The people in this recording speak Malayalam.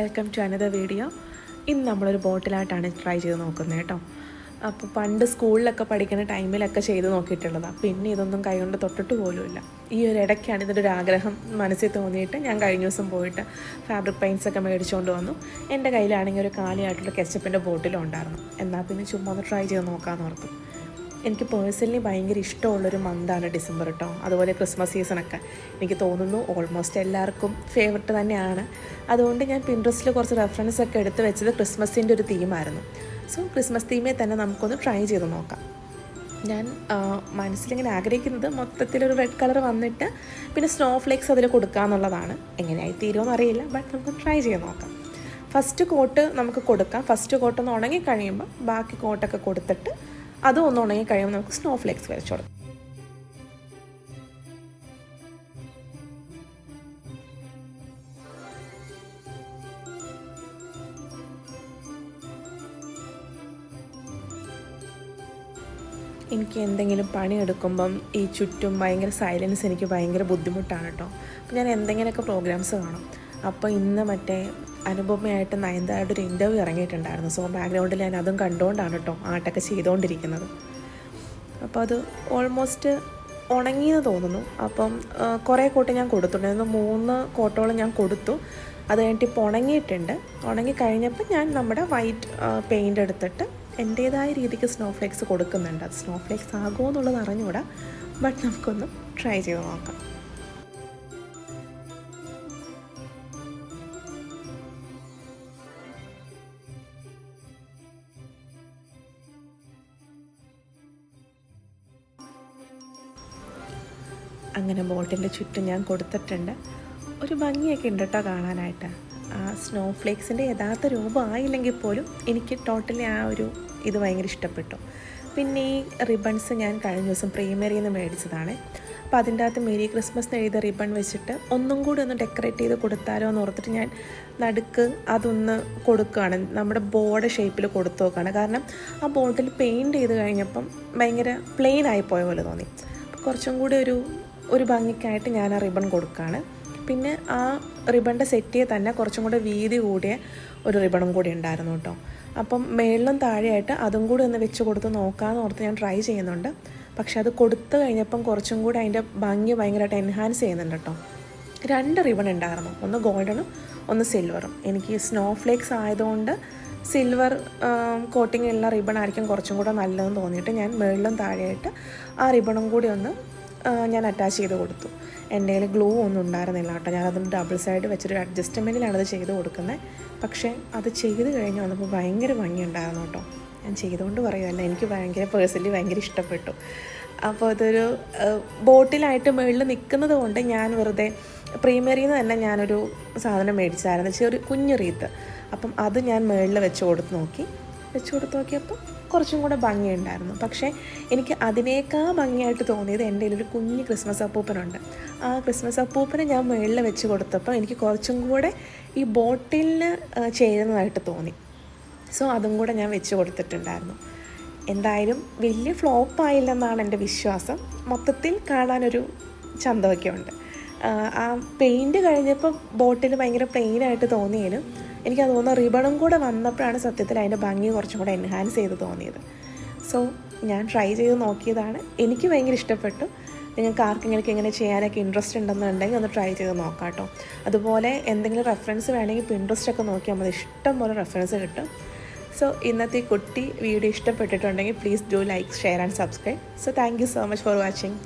Welcome to another video. ഇന്ന് നമ്മളൊരു ബോട്ടിലായിട്ടാണ് ട്രൈ ചെയ്ത് നോക്കുന്നത് കേട്ടോ. അപ്പോൾ പണ്ട് സ്കൂളിലൊക്കെ പഠിക്കുന്ന ടൈമിലൊക്കെ ചെയ്ത് നോക്കിയിട്ടുള്ളതാണ്. പിന്നെ ഇതൊന്നും കൈകൊണ്ട് തൊട്ടിട്ട് പോലുമില്ല. ഈ ഒരു ഇടയ്ക്കാണ് ഇതിൻ്റെ ഒരു ആഗ്രഹം മനസ്സിൽ തോന്നിയിട്ട് ഞാൻ കഴിഞ്ഞ ദിവസം പോയിട്ട് ഫാബ്രിക് പെയിൻറ്റ്സ് ഒക്കെ മേടിച്ചുകൊണ്ട് വന്നു. എൻ്റെ കയ്യിലാണെങ്കിൽ ഒരു കാലിയായിട്ടുള്ള കെച്ചപ്പിൻ്റെ ബോട്ടിലും ഉണ്ടായിരുന്നു. എന്നാൽ പിന്നെ ചുമ്മാ ഒന്ന് ട്രൈ ചെയ്ത് നോക്കാമെന്ന് ഓർത്തു. എനിക്ക് പേഴ്സണലി ഭയങ്കര ഇഷ്ടമുള്ളൊരു മന്താണ് ഡിസംബർ കേട്ടോ. അതുപോലെ ക്രിസ്മസ് സീസണൊക്കെ എനിക്ക് തോന്നുന്നു ഓൾമോസ്റ്റ് എല്ലാവർക്കും ഫേവററ്റ് തന്നെയാണ്. അതുകൊണ്ട് ഞാൻ പിൻട്രസ്റ്റിൽ കുറച്ച് റെഫറൻസ് ഒക്കെ എടുത്ത് വെച്ചത് ക്രിസ്മസിൻ്റെ ഒരു തീമായിരുന്നു. സോ ക്രിസ്മസ് തീമേ തന്നെ നമുക്കൊന്ന് ട്രൈ ചെയ്ത് നോക്കാം. ഞാൻ മനസ്സിലിങ്ങനെ ആഗ്രഹിക്കുന്നത് മൊത്തത്തിലൊരു റെഡ് കളർ വന്നിട്ട് പിന്നെ സ്നോ ഫ്ലേക്സ് അതിൽ കൊടുക്കാമെന്നുള്ളതാണ്. എങ്ങനെയായി തീരുമെന്ന് അറിയില്ല, ബട്ട് നമുക്ക് ട്രൈ ചെയ്ത് നോക്കാം. ഫസ്റ്റ് കോട്ട് നമുക്ക് കൊടുക്കാം. ഫസ്റ്റ് കോട്ടൊന്ന് ഉണങ്ങി കഴിയുമ്പോൾ ബാക്കി കോട്ടൊക്കെ കൊടുത്തിട്ട് അതും ഒന്ന് ഉണങ്ങി കഴിയുമ്പോൾ നമുക്ക് സ്നോ ഫ്ലേക്സ് വരച്ചു കൊടുക്കാം. എനിക്ക് എന്തെങ്കിലും പണിയെടുക്കുമ്പം ഈ ചുറ്റും ഭയങ്കര സൈലൻസ് എനിക്ക് ഭയങ്കര ബുദ്ധിമുട്ടാണ് കേട്ടോ. അപ്പോൾ ഞാൻ എന്തെങ്കിലുമൊക്കെ പ്രോഗ്രാംസ് കാണും. അപ്പോൾ ഇന്ന് മറ്റേ അനുപമയായിട്ട് നയൻതാരയുടെ ഒരു ഇൻ്റർവ്യൂ ഇറങ്ങിയിട്ടുണ്ടായിരുന്നു. സോ ബാക്ക്ഗ്രൗണ്ടിൽ ഞാൻ അതും കണ്ടുകൊണ്ടാണ് കേട്ടോ ആർട്ടൊക്കെ ചെയ്തുകൊണ്ടിരിക്കുന്നത്. അപ്പോൾ അത് ഓൾമോസ്റ്റ് ഉണങ്ങിയെന്ന് തോന്നുന്നു. അപ്പം കുറേ കോട്ട് ഞാൻ കൊടുത്തിട്ടുണ്ടായിരുന്നു. 3 കോട്ടോളം ഞാൻ കൊടുത്തു. അത് കഴിഞ്ഞിട്ട് ഇപ്പോൾ ഉണങ്ങിയിട്ടുണ്ട്. ഉണങ്ങി കഴിഞ്ഞപ്പോൾ ഞാൻ നമ്മുടെ വൈറ്റ് പെയിൻ്റ് എടുത്തിട്ട് എൻ്റേതായ രീതിക്ക് സ്നോ ഫ്ലേക്സ് കൊടുക്കുന്നുണ്ട്. അത് സ്നോ ഫ്ലേക്സ് ആകുമോ എന്നുള്ളത് അറിഞ്ഞുകൂടാ, ബട്ട് നമുക്കൊന്ന് ട്രൈ ചെയ്ത് നോക്കാം. അങ്ങനെ ബോട്ടിൻ്റെ ചുറ്റും ഞാൻ കൊടുത്തിട്ടുണ്ട്. ഒരു ഭംഗിയൊക്കെ ഉണ്ട് കേട്ടോ കാണാനായിട്ട്. ആ സ്നോ ഫ്ലേക്സിൻ്റെ യഥാർത്ഥ രൂപം ആയില്ലെങ്കിൽ പോലും എനിക്ക് ടോട്ടലി ആ ഒരു ഇത് ഭയങ്കര ഇഷ്ടപ്പെട്ടു. പിന്നെ ഈ റിബൺസ് ഞാൻ കഴിഞ്ഞ ദിവസം പ്രീമിയറിൽ നിന്ന് മേടിച്ചതാണ്. അപ്പോൾ അതിൻ്റെ അകത്ത് മെരി ക്രിസ്മസ് എന്ന് എഴുതിയ റിബൺ വെച്ചിട്ട് ഒന്നും കൂടി ഒന്ന് ഡെക്കറേറ്റ് ചെയ്ത് കൊടുത്താലോ എന്ന് ഓർത്തിട്ട് ഞാൻ നടുക്ക് അതൊന്ന് കൊടുക്കുകയാണ്. നമ്മുടെ ബോർഡ് ഷേപ്പിൽ കൊടുത്തു നോക്കുകയാണ്. കാരണം ആ ബോട്ടിൽ പെയിൻറ്റ് ചെയ്ത് കഴിഞ്ഞപ്പം ഭയങ്കര പ്ലെയിൻ ആയിപ്പോയ പോലെ തോന്നി. അപ്പോൾ കുറച്ചും കൂടി ഒരു ഭംഗിക്കായിട്ട് ഞാൻ ആ റിബൺ കൊടുക്കുകയാണ്. പിന്നെ ആ റിബണിൻ്റെ സെറ്റിയെ തന്നെ കുറച്ചും കൂടെ വീതി കൂടിയ ഒരു റിബണും കൂടി ഉണ്ടായിരുന്നു കേട്ടോ. അപ്പം മേളിലും താഴെയായിട്ട് അതും കൂടി ഒന്ന് വെച്ച് കൊടുത്ത് നോക്കാമെന്ന് ഓർത്ത് ഞാൻ ട്രൈ ചെയ്യുന്നുണ്ട്. പക്ഷെ അത് കൊടുത്തു കഴിഞ്ഞപ്പം കുറച്ചും കൂടി അതിൻ്റെ ഭംഗി ഭയങ്കരമായിട്ട് എൻഹാൻസ് ചെയ്യുന്നുണ്ട് കേട്ടോ. 2 റിബൺ ഉണ്ടായിരുന്നു, ഒന്ന് ഗോൾഡനും ഒന്ന് സിൽവറും. എനിക്ക് സ്നോ ഫ്ലേക്സ് ആയതുകൊണ്ട് സിൽവർ കോട്ടിങ് ഉള്ള റിബൺ ആയിരിക്കും കുറച്ചും കൂടെ നല്ലതെന്ന് തോന്നിയിട്ട് ഞാൻ മേളിലും താഴെയായിട്ട് ആ റിബണും കൂടി ഒന്ന് ഞാൻ അറ്റാച്ച് ചെയ്ത് കൊടുത്തു. എൻ്റെ കയ്യിൽ ഗ്ലൂ ഒന്നും ഉണ്ടായിരുന്നില്ല കേട്ടോ. ഞാനതൊന്ന് ഡബിൾ സൈഡ് വെച്ചൊരു അഡ്ജസ്റ്റ്മെൻറ്റിലാണത് ചെയ്ത് കൊടുക്കുന്നത്. പക്ഷേ അത് ചെയ്ത് കഴിഞ്ഞ് വന്നപ്പോൾ ഭയങ്കര ഭംഗിയുണ്ടായിരുന്നു കേട്ടോ. ഞാൻ ചെയ്തുകൊണ്ട് പറയുമല്ല, എനിക്ക് പേഴ്സണലി ഭയങ്കര ഇഷ്ടപ്പെട്ടു. അപ്പോൾ അതൊരു ബോട്ടിലായിട്ട് മുകളിൽ നിൽക്കുന്നത് കൊണ്ട് ഞാൻ വെറുതെ പ്രീമിയറിൽ നിന്ന് തന്നെ ഞാനൊരു സാധനം മേടിച്ചായിരുന്നു, ഒരു കുഞ്ഞു റീത്ത്. അപ്പം അത് ഞാൻ മുകളിൽ വെച്ച് കൊടുത്ത് നോക്കിയപ്പോൾ കുറച്ചും കൂടെ ഭംഗിയുണ്ടായിരുന്നു. പക്ഷേ എനിക്ക് അതിനേക്കാൾ ഭംഗിയായിട്ട് തോന്നിയത് എൻ്റെ ഒരു കുഞ്ഞ് ക്രിസ്മസ് അപ്പൂപ്പനുണ്ട്. ആ ക്രിസ്മസ് അപ്പൂപ്പനെ ഞാൻ മുകളിൽ വെച്ച് കൊടുത്തപ്പോൾ എനിക്ക് കുറച്ചും കൂടെ ഈ ബോട്ടിലിന് ചേരുന്നതായിട്ട് തോന്നി. സോ അതും കൂടെ ഞാൻ വെച്ച് കൊടുത്തിട്ടുണ്ടായിരുന്നു. എന്തായാലും വലിയ ഫ്ലോപ്പായില്ലെന്നാണ് എൻ്റെ വിശ്വാസം. മൊത്തത്തിൽ കാണാനൊരു ചന്തമൊക്കെ ഉണ്ട്. ആ പെയിൻറ്റ് കഴിഞ്ഞപ്പോൾ ബോട്ടിൽ ഭയങ്കര പ്ലെയിനായിട്ട് തോന്നിയാലും എനിക്ക് തോന്നുന്ന റിബണും കൂടെ വന്നപ്പോഴാണ് സത്യത്തിൽ അതിൻ്റെ ഭംഗി കുറച്ചും കൂടെ എൻഹാൻസ് ചെയ്ത് തോന്നിയത്. സോ ഞാൻ ട്രൈ ചെയ്ത് നോക്കിയതാണ്. എനിക്ക് ഭയങ്കര ഇഷ്ടപ്പെട്ടു. നിങ്ങൾക്ക് ആർക്കെങ്കിലും ഇങ്ങനെ ചെയ്യാനൊക്കെ ഇൻട്രസ്റ്റ് ഉണ്ടെന്നുണ്ടെങ്കിൽ ഒന്ന് ട്രൈ ചെയ്ത് നോക്കാം കേട്ടോ. അതുപോലെ എന്തെങ്കിലും റെഫറൻസ് വേണമെങ്കിൽ പിൻട്രസ്റ്റൊക്കെ നോക്കിയാൽ മതി, ഇഷ്ടം പോലെ റെഫറൻസ് കിട്ടും. സോ ഇന്നത്തെ കുട്ടി വീഡിയോ ഇഷ്ടപ്പെട്ടിട്ടുണ്ടെങ്കിൽ please do like, share and subscribe. So thank you so much for watching.